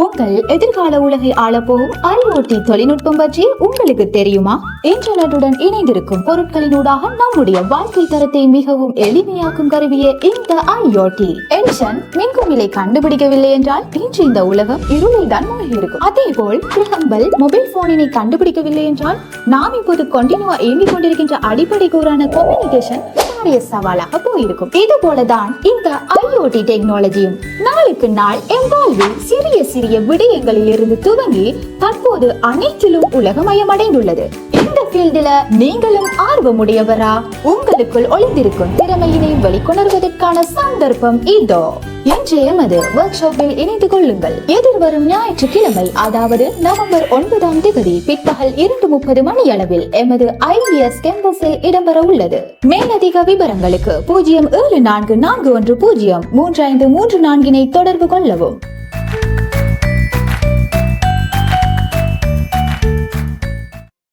உங்கள் எதிர்கால உலகை ஆளப்போகும் IoT தொழில்நுட்பம் பற்றி உங்களுக்கு தெரியுமா? இன்டர்நெட்டுடன் இணைந்திருக்கும் பொருட்களினூடாக நம்முடைய வாழ்க்கை தரத்தை மிகவும் எளிமையாக்கும் கருவியே இந்த IoT. எடிசன் மின்குமிழை கண்டுபிடிக்கவில்லை என்றால் இன்று இந்த உலகம் இருளில் தான் மூழ்கி இருக்கும். அதேபோல் கிரஹம்பல் மொபைல் போனினை கண்டுபிடிக்கவில்லை என்றால் நாம் இப்போது கண்டினியூவா இயங்கிக் கொண்டிருக்கின்ற அடிப்படை கூறான கம்யூனிகேஷன் சவாலாக போயிருக்கும். இது போலதான் இந்த IoT டெக்னாலஜியும் நாளுக்கு நாள் எம் வாழ்வில் சிறிய சிறிய விடயங்களில் இருந்து துவங்கி தற்போது அனைத்திலும் உலகமயமடைந்துள்ளது. இந்த ஃபீல்டில் நீங்களும் ஆர்வமுடையவரா? உங்களுக்குள் ஒளிந்திருக்கும் திறமையினை வெளிக்கொணர்வதற்கான சந்தர்ப்பம் இதோ. இன்றைய எமது ஒர்க் ஷாப்பில் இணைந்து கொள்ளுங்கள். எதிர்வரும் ஞாயிற்றுக்கிழமை, அதாவது நவம்பர் 9ஆம் தேதி பிற்பகல் 2:30 மணி அளவில் எமது IES Campusல் இடம்பெற உள்ளது. மேலதிக விவரங்களுக்கு 0744103534 தொடர்பு கொள்ளவும்.